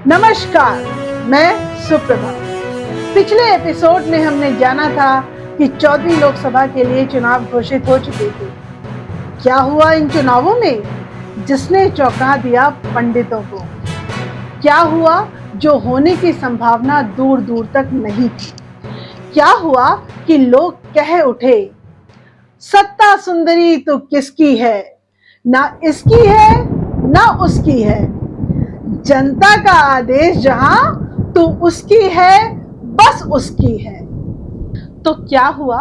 नमस्कार, मैं सुप्रभा। पिछले एपिसोड में हमने जाना था कि 14वीं लोकसभा के लिए चुनाव घोषित हो चुके थे। क्या हुआ इन चुनावों में जिसने चौंका दिया पंडितों को? क्या हुआ जो होने की संभावना दूर दूर तक नहीं थी? क्या हुआ कि लोग कह उठे, सत्ता सुंदरी तो किसकी है, ना इसकी है ना उसकी है, जनता का आदेश जहां तो उसकी है, बस उसकी है। तो क्या हुआ,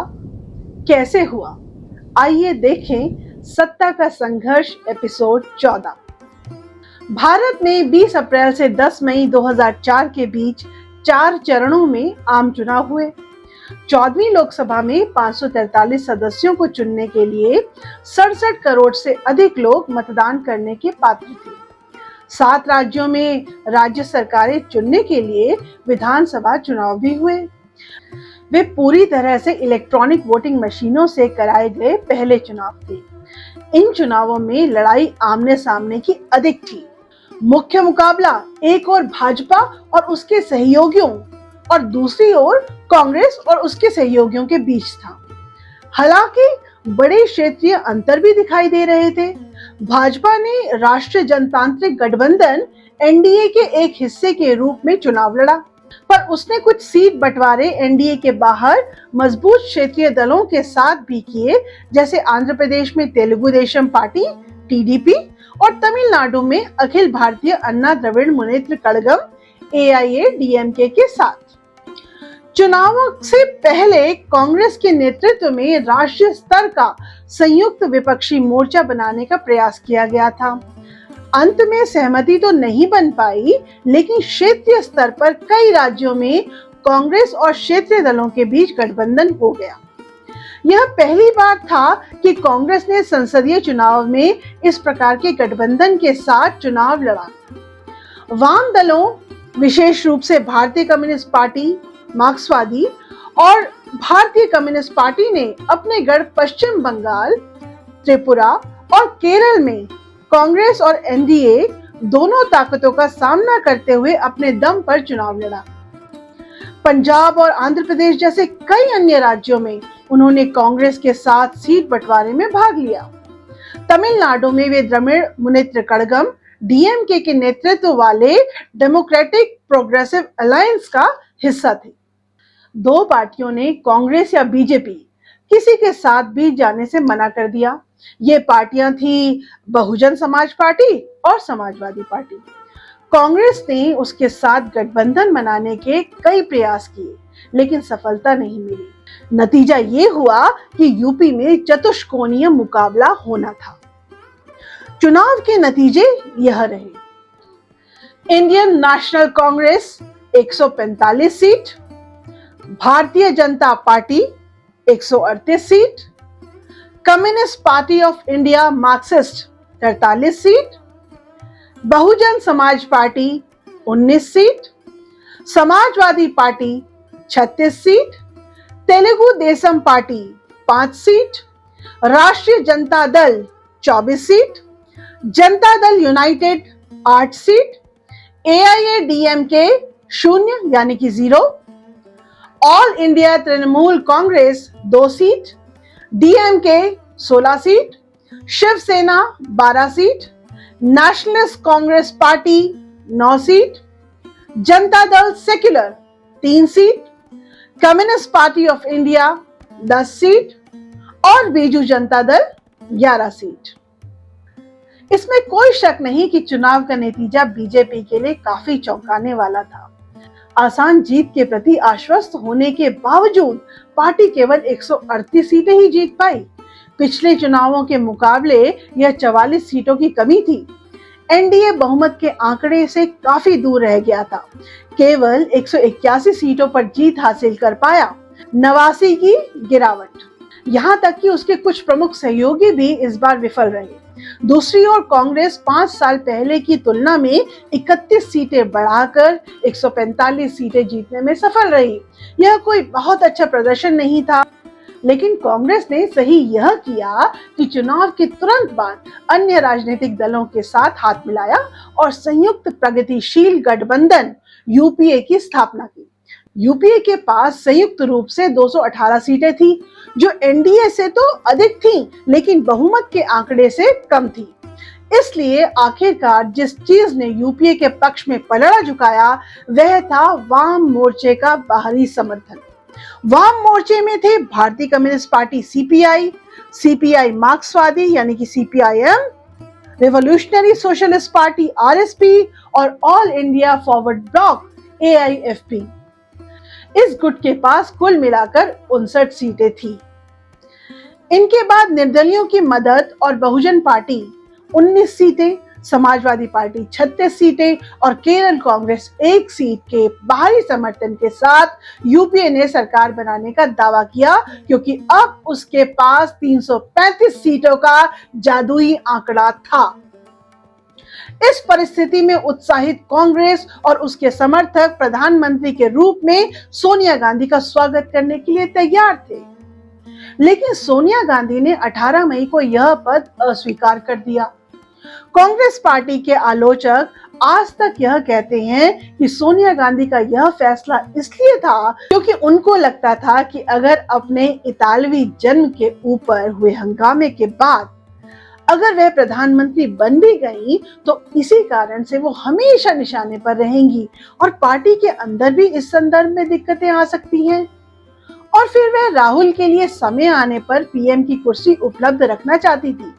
कैसे हुआ? आइए देखें सत्ता का संघर्ष एपिसोड 14। भारत में 20 अप्रैल से 10 मई 2004 के बीच 4 चरणों में आम चुनाव हुए। 14वीं लोकसभा में 543 सदस्यों को चुनने के लिए 67 करोड़ से अधिक लोग मतदान करने के पात्र थे। 7 राज्यों में राज्य सरकारें चुनने के लिए विधानसभा चुनाव भी हुए। वे पूरी तरह से इलेक्ट्रॉनिक वोटिंग मशीनों से कराए गए पहले चुनाव थे। इन चुनावों में लड़ाई आमने सामने की अधिक थी। मुख्य मुकाबला एक ओर भाजपा और उसके सहयोगियों और दूसरी ओर कांग्रेस और उसके सहयोगियों के बीच था। हालांकि बड़े क्षेत्रीय अंतर भी दिखाई दे रहे थे। भाजपा ने राष्ट्रीय जनतांत्रिक गठबंधन एनडीए के एक हिस्से के रूप में चुनाव लड़ा, पर उसने कुछ सीट बंटवारे एनडीए के बाहर मजबूत क्षेत्रीय दलों के साथ भी किए, जैसे आंध्र प्रदेश में तेलुगु देशम पार्टी टीडीपी और तमिलनाडु में अखिल भारतीय अन्ना द्रविड़ मुनेत्र कड़गम एआईएडीएमके के साथ। चुनावों से पहले कांग्रेस के नेतृत्व में राष्ट्रीय स्तर का संयुक्त विपक्षी मोर्चा बनाने का प्रयास किया गया था। अंत में सहमति तो नहीं बन पाई, लेकिन क्षेत्रीय स्तर पर कई राज्यों में कांग्रेस और क्षेत्रीय दलों के बीच गठबंधन हो गया। यह पहली बार था कि कांग्रेस ने संसदीय चुनाव में इस प्रकार के गठबंधन के साथ चुनाव लड़ा। वाम दलों, विशेष रूप से भारतीय कम्युनिस्ट पार्टी, मार्क्सवादी और भारतीय कम्युनिस्ट पार्टी ने अपने गढ़ पश्चिम बंगाल, त्रिपुरा और केरल में कांग्रेस और एनडीए दोनों ताकतों का सामना करते हुए अपने दम पर चुनाव लड़ा। पंजाब और आंध्र प्रदेश जैसे कई अन्य राज्यों में उन्होंने कांग्रेस के साथ सीट बंटवारे में भाग लिया। तमिलनाडु में वे द्रविड़ मुनेत्र कड़गम डीएमके के नेतृत्व वाले डेमोक्रेटिक प्रोग्रेसिव अलायंस का हिस्सा थे। दो पार्टियों ने कांग्रेस या बीजेपी किसी के साथ भी जाने से मना कर दिया। ये पार्टियां थी बहुजन समाज पार्टी और समाजवादी पार्टी। कांग्रेस ने उसके साथ गठबंधन बनाने के कई प्रयास किए, लेकिन सफलता नहीं मिली। नतीजा ये हुआ कि यूपी में चतुष्कोणीय मुकाबला होना था। चुनाव के नतीजे यह रहे: Indian national Congress 145 seat, Bharatiya Janata Party 138 seat, Communist Party of India Marxist 43 seat, Bahujan Samaj Party 19 seat, Samajwadi Party 36 seat, Telugu Desam Party 5 seat, Rashtriya Janata दल 24 सीट, जनता दल यूनाइटेड 8 सीट, एआईएडीएमके 0 यानी कि 0, All India Trinamool Congress 2 seat, DMK 16 seat, Shiv Sena 12 seat, Nationalist Congress Party 9 seat, Janata Dal secular 3 seat, Communist Party of India 10 seat और Biju Janata Dal 11 seat. इसमें कोई शक नहीं कि चुनाव का नतीजा बीजेपी के लिए काफी चौंकाने वाला था। आसान जीत के प्रति आश्वस्त होने के बावजूद पार्टी केवल 138 सीटें ही जीत पाई। पिछले चुनावों के मुकाबले यह 44 सीटों की कमी थी। एनडीए बहुमत के आंकड़े से काफी दूर रह गया था। केवल 181 सीटों पर जीत हासिल कर पाया। 89 की गिरावट। यहां तक कि उसके कुछ प्रमुख सहयोगी भी इस बार विफल रहे। दूसरी ओर कांग्रेस 5 साल पहले की तुलना में 31 सीटें बढ़ाकर 145 सीटें जीतने में सफल रही। यह कोई बहुत अच्छा प्रदर्शन नहीं था। लेकिन कांग्रेस ने सही यह किया कि चुनाव के तुरंत बाद अन्य राजनीतिक दलों के साथ हाथ मिलाया और संयुक्त प्रगतिशील गठबंधन यूपीए की स्थापना की। यूपीए के पास संयुक्त रूप से 218 सीटें थी, जो एनडीए से तो अधिक थी, लेकिन बहुमत के आंकड़े से कम थी। इसलिए आखिरकार जिस चीज ने यूपीए के पक्ष में पलड़ा झुकाया वह था वाम मोर्चे का बाहरी समर्थन। वाम मोर्चे में थे भारतीय कम्युनिस्ट पार्टी सीपीआई, सीपीआई मार्क्सवादी यानी कि CPIM, revolutionary socialist party RSP और ऑल इंडिया फॉरवर्ड ब्लॉक एआईएफपी। इस गुट के पास कुल मिलाकर 59 सीटें थी। इनके बाद निर्दलियों की मदद और बहुजन पार्टी 19 सीटें, समाजवादी पार्टी 36 सीटें और केरल कांग्रेस 1 सीट के बाहरी समर्थन के साथ यूपीए ने सरकार बनाने का दावा किया, क्योंकि अब उसके पास 335 सीटों का जादुई आंकड़ा था। इस परिस्थिति में उत्साहित कांग्रेस और उसके समर्थक प्रधानमंत्री के रूप में सोनिया गांधी का स्वागत करने के लिए तैयार थे, लेकिन सोनिया गांधी ने 18 मई को यह पद अस्वीकार कर दिया। कांग्रेस पार्टी के आलोचक आज तक यह कहते हैं कि सोनिया गांधी का यह फैसला इसलिए था क्योंकि उनको लगता था कि अगर अपने इतालवी जन्म के ऊपर हुए हंगामे के बाद अगर वह प्रधानमंत्री बन भी गई तो इसी कारण से वो हमेशा निशाने पर रहेंगी और पार्टी के अंदर भी इस संदर्भ में दिक्कतें आ सकती हैं, और फिर वह राहुल के लिए समय आने पर पीएम की कुर्सी उपलब्ध रखना चाहती थी।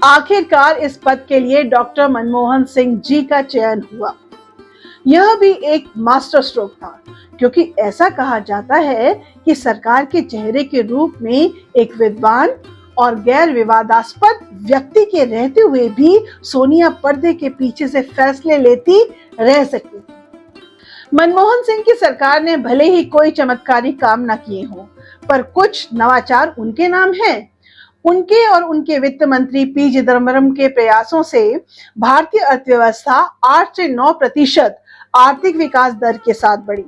आखिरकार इस पद के लिए डॉक्टर मनमोहन सिंह जी का चयन हुआ। यह भी एक मास्टर स्ट्रोक था, क्योंकि ऐसा कहा जाता है कि सरकार के चेहरे के रूप में एक विद्वान और गैर विवादास्पद व्यक्ति के रहते हुए भी सोनिया पर्दे के पीछे से फैसले लेती रह सकती थी। मनमोहन सिंह की सरकार ने भले ही कोई चमत्कारी काम न किए हों, पर कुछ नवाचार उनके नाम हैं। उनके और उनके वित्त मंत्री पी चिदम्बरम के प्रयासों से भारतीय अर्थव्यवस्था 8 से 9% आर्थिक विकास दर के साथ बढ़ी।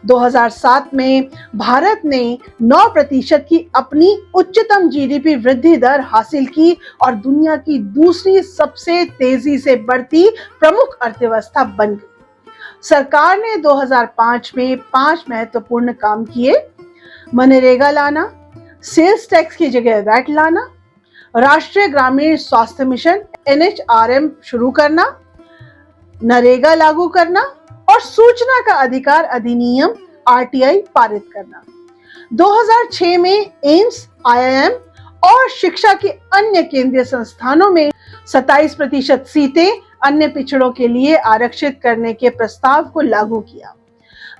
2007 में भारत ने 9% की अपनी उच्चतम जीडीपी वृद्धि दर हासिल की और दुनिया की दूसरी सबसे तेजी से बढ़ती प्रमुख अर्थव्यवस्था बन गई। सरकार ने 2005 में 5 महत्वपूर्ण काम किए: मनरेगा लाना, सेल्स टैक्स की जगह वैट लाना, राष्ट्रीय ग्रामीण स्वास्थ्य मिशन NHRM शुरू करना, नरेगा लागू करना और सूचना का अधिकार अधिनियम RTI पारित करना। 2006 में एम्स, IIM और शिक्षा के अन्य केंद्रीय संस्थानों में 27% सीटें अन्य पिछड़ों के लिए आरक्षित करने के प्रस्ताव को लागू किया।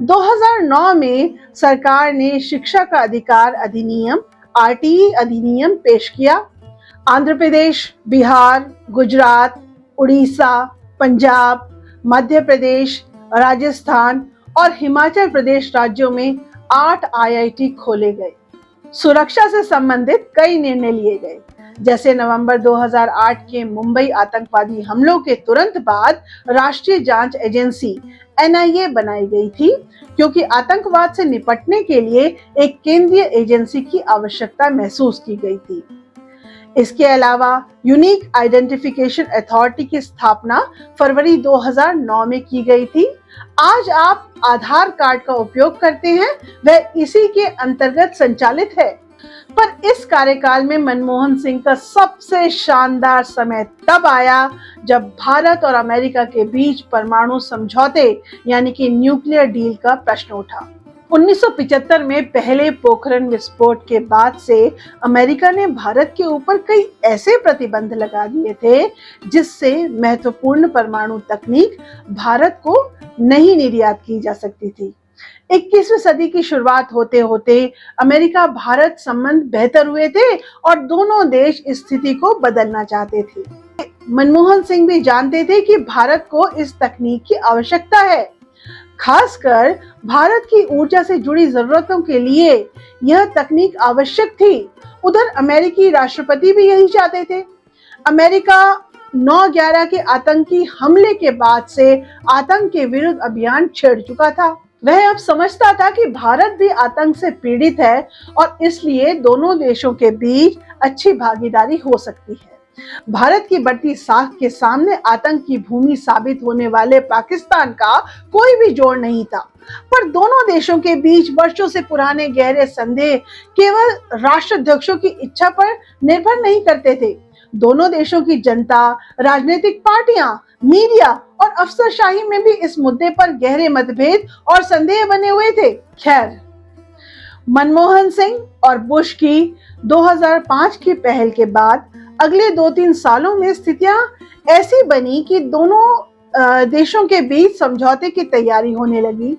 2009 में सरकार ने शिक्षा का अधिकार अधिनियम RTE अधिनियम पेश किया। आंध्र प्रदेश, बिहार, गुजरात, उड़ीसा, पंजाब, मध्य प्रदेश, राजस्थान और हिमाचल प्रदेश राज्यों में 8 IIT खोले गए। सुरक्षा से संबंधित कई निर्णय लिए गए, जैसे नवंबर 2008 के मुंबई आतंकवादी हमलों के तुरंत बाद राष्ट्रीय जांच एजेंसी NIA बनाई गई थी, क्योंकि आतंकवाद से निपटने के लिए एक केंद्रीय एजेंसी की आवश्यकता महसूस की गई थी। इसके अलावा यूनिक आइडेंटिफिकेशन अथॉरिटी की स्थापना फरवरी 2009 में की गई थी। आज आप आधार कार्ड का उपयोग करते हैं, वह इसी के अंतर्गत संचालित है। पर इस कार्यकाल में मनमोहन सिंह का सबसे शानदार समय तब आया जब भारत और अमेरिका के बीच परमाणु समझौते यानी कि न्यूक्लियर डील का प्रश्न उठा। 1975 में पहले पोखरण विस्फोट के बाद से अमेरिका ने भारत के ऊपर कई ऐसे प्रतिबंध लगा दिए थे जिससे महत्वपूर्ण परमाणु तकनीक भारत को नहीं निर्यात की जा सकती थी। 21वीं सदी की शुरुआत होते होते अमेरिका भारत संबंध बेहतर हुए थे और दोनों देश स्थिति को बदलना चाहते थे। मनमोहन सिंह भी जानते थे कि भारत को इस तकनीक की आवश्यकता है। खासकर भारत की ऊर्जा से जुड़ी जरूरतों के लिए यह तकनीक आवश्यक थी। उधर अमेरिकी राष्ट्रपति भी यही चाहते थे। अमेरिका 9/11 के आतंकी हमले के बाद से आतंक के विरुद्ध अभियान छेड़ चुका था। वह अब समझता था कि भारत भी आतंक से पीड़ित है और इसलिए दोनों देशों के बीच अच्छी भागीदारी हो सकती है। भारत की बढ़ती साख के सामने आतंक की भूमि साबित होने वाले पाकिस्तान का कोई भी जोड़ नहीं था। पर दोनों देशों के बीच वर्षों से पुराने गहरे संदेह केवल राष्ट्राध्यक्षों की इच्छा पर निर्भर नहीं करते थे। दोनों देशों की जनता, राजनीतिक पार्टियां, मीडिया और अफसरशाही में भी इस मुद्दे पर गहरे मतभेद और संदेह बने हुए थे। खैर, मनमोहन सिंह और बुश की 2005 की पहल के बाद अगले 2-3 सालों में स्थितियां ऐसी बनी कि दोनों देशों के बीच समझौते की तैयारी होने लगी।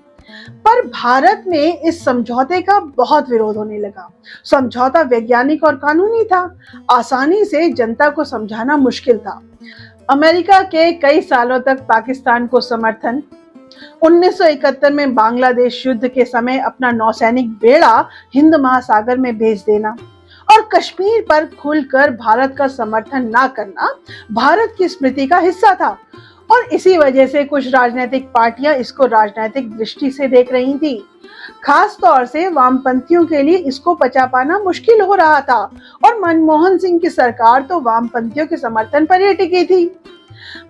पर भारत में इस समझौते का बहुत विरोध होने लगा। समझौता वैज्ञानिक और कानूनी था, आसानी से जनता को समझाना मुश्किल था। अमेरिका के कई सालों तक पाकिस्तान को समर्थन, 1971 में बांग्लादेश युद्ध के समय अपना नौसैनिक बेड़ा हिंद महासागर में भेज देना और कश्मीर पर खुलकर भारत का समर्थन ना करना भारत की स्मृति का हिस्सा था। और इसी वजह से कुछ राजनीतिक पार्टियां इसको राजनीतिक दृष्टि से देख रही थी। खास तौर से वामपंथियों के लिए इसको पचा पाना मुश्किल हो रहा था और मनमोहन सिंह की सरकार तो वामपंथियों के समर्थन पर ही टिकी थी।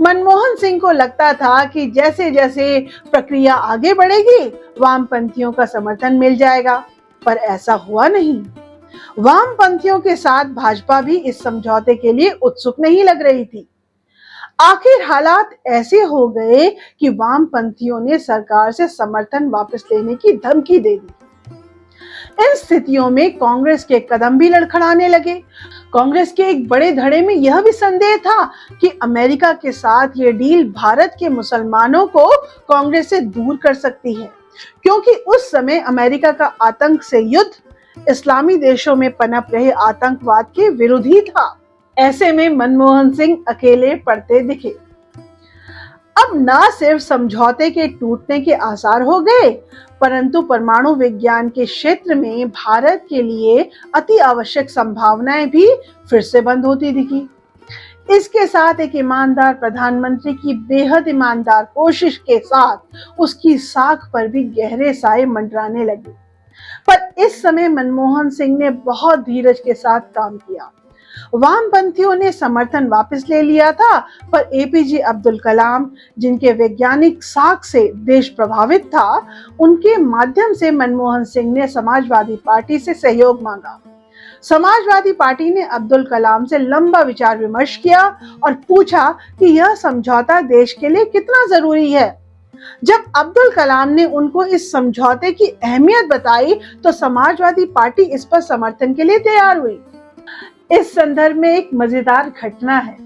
मनमोहन सिंह को लगता था कि जैसे जैसे प्रक्रिया आगे बढ़ेगी वामपंथियों का समर्थन मिल जाएगा, पर ऐसा हुआ नहीं। वामपंथियों के साथ भाजपा भी इस समझौते के लिए उत्सुक नहीं लग रही थी। आखिर हालात ऐसे हो गए कि वामपंथियों ने सरकार से समर्थन वापस लेने की धमकी दे दी। इन स्थितियों में कांग्रेस के कदम भी लड़खड़ाने लगे। कांग्रेस के एक बड़े धड़े में यह भी संदेह था कि अमेरिका के साथ ये डील भारत के मुसलमानों को कांग्रेस से दूर कर सकती है, क्योंकि उस समय अमेरिका का आतंक से युद्ध इस्लामी देशों में पनप रहे आतंकवाद के विरोधी था। ऐसे में मनमोहन सिंह अकेले पड़ते दिखे। अब न सिर्फ समझौते के टूटने के आसार हो गए, परंतु परमाणु विज्ञान के क्षेत्र में भारत के लिए अति आवश्यक संभावनाएं भी फिर से बंद होती दिखी। इसके साथ एक ईमानदार प्रधानमंत्री की बेहद ईमानदार कोशिश के साथ उसकी साख पर भी गहरे साए मंडराने लगे। पर इस समय मनमोहन सिंह ने बहुत धीरज के साथ काम किया। वामपंथियों ने समर्थन वापस ले लिया था, पर एपीजे अब्दुल कलाम, जिनके वैज्ञानिक साख से देश प्रभावित था, उनके माध्यम से मनमोहन सिंह ने समाजवादी पार्टी से सहयोग मांगा। समाजवादी पार्टी ने अब्दुल कलाम से लंबा विचार विमर्श किया और पूछा कि यह समझौता देश के लिए कितना जरूरी है। जब अब्दुल कलाम ने उनको इस समझौते की अहमियत बताई तो समाजवादी पार्टी इस पर समर्थन के लिए तैयार हुई। इस संदर्भ में एक मजेदार घटना है।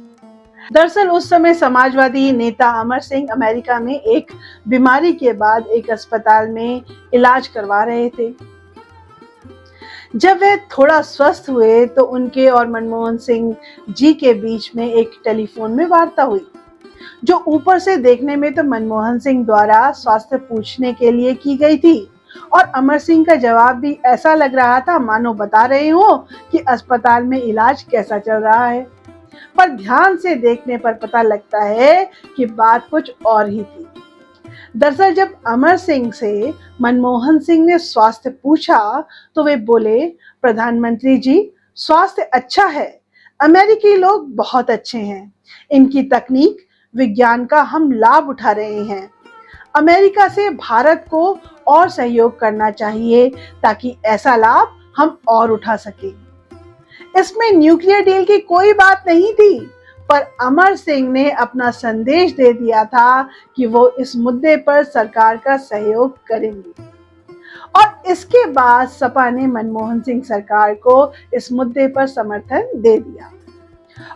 दरअसल उस समय समाजवादी नेता अमर सिंह अमेरिका में एक बीमारी के बाद एक अस्पताल में इलाज करवा रहे थे। जब वे थोड़ा स्वस्थ हुए तो उनके और मनमोहन सिंह जी के बीच में एक टेलीफोन में वार्ता हुई, जो ऊपर से देखने में तो मनमोहन सिंह द्वारा स्वास्थ्य पूछने के लिए की गई थी और अमर सिंह का जवाब भी ऐसा लग रहा था मानो बता रहे हो कि अस्पताल में इलाज कैसा चल रहा है। पर ध्यान से देखने पर पता लगता है कि बात कुछ और ही थी। दरअसल जब अमर सिंह से मनमोहन सिंह ने स्वास्थ्य पूछा तो वे बोले, प्रधानमंत्री जी, स्वास्थ्य अच्छा है, अमेरिकी लोग बहुत अच्छे हैं, इनकी तकनीक विज्ञान का हम लाभ उठा रहे हैं। अमेरिका से भारत को और सहयोग करना चाहिए ताकि ऐसा लाभ हम और उठा सके। इसमें न्यूक्लियर डील की कोई बात नहीं थी, पर अमर सिंह ने अपना संदेश दे दिया था कि वो इस मुद्दे पर सरकार का सहयोग करेंगे। और इसके बाद सपा ने मनमोहन सिंह सरकार को इस मुद्दे पर समर्थन दे दिया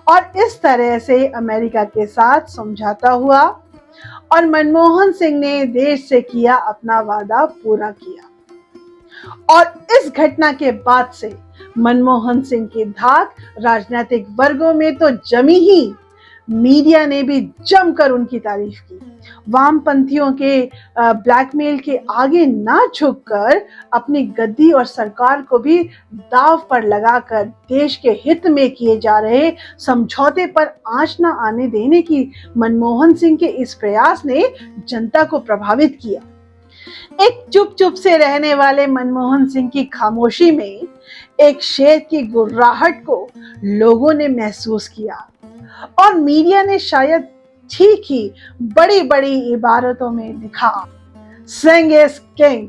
और इस तरह से अमेरिका के साथ समझौता हुआ और मनमोहन सिंह ने देश से किया अपना वादा पूरा किया। और इस घटना के बाद से मनमोहन सिंह की धाक राजनीतिक वर्गों में तो जमी ही, मीडिया ने भी जमकर उनकी तारीफ की। वामपंथियों के ब्लैकमेल के आगे ना झुककर अपनी गद्दी और सरकार को भी दांव पर लगाकर देश के हित में किए जा रहे समझौते पर आंच न आने देने की मनमोहन सिंह के इस प्रयास ने जनता को प्रभावित किया। एक चुप चुप से रहने वाले मनमोहन सिंह की खामोशी में एक शेर की गुर्राहट को लोगों ने महसूस किया और मीडिया ने शायद ठीक ही बड़ी बड़ी इबारतों में लिखा, सिंह इज किंग।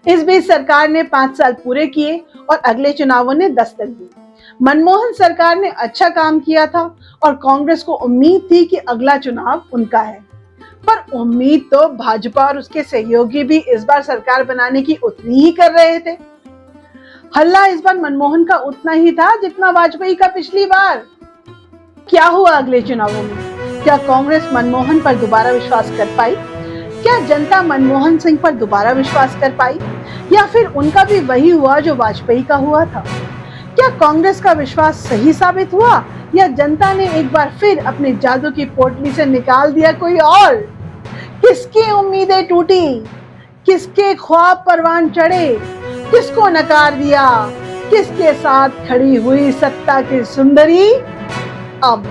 इस बीच सरकार ने 5 साल पूरे किए और अगले चुनावों ने दस्तक दी। मनमोहन सरकार ने अच्छा काम किया था और कांग्रेस को उम्मीद थी कि अगला चुनाव उनका है, पर उम्मीद तो भाजपा और उसके सहयोगी भी इस बार सरकार बनाने की उतनी ही कर रहे थे। हल्ला इस बार मनमोहन का उतना ही था जितना वाजपेयी का पिछली बार। क्या हुआ अगले चुनावों में? क्या कांग्रेस मनमोहन पर दोबारा विश्वास कर पाई? क्या जनता मनमोहन सिंह पर दोबारा विश्वास कर पाई, या फिर उनका भी वही हुआ जो वाजपेयी का हुआ था? क्या कांग्रेस का विश्वास सही साबित हुआ, या जनता ने एक बार फिर अपने जादू की पोटली से निकाल दिया कोई और? किसकी उम्मीदें टूटी, किसके ख्वाब परवान चढ़े, किसको नकार दिया, किसके साथ खड़ी हुई सत्ता की सुंदरी? अब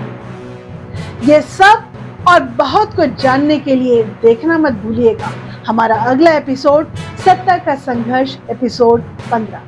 ये सब और बहुत कुछ जानने के लिए देखना मत भूलिएगा हमारा अगला एपिसोड, सत्ता का संघर्ष एपिसोड 15।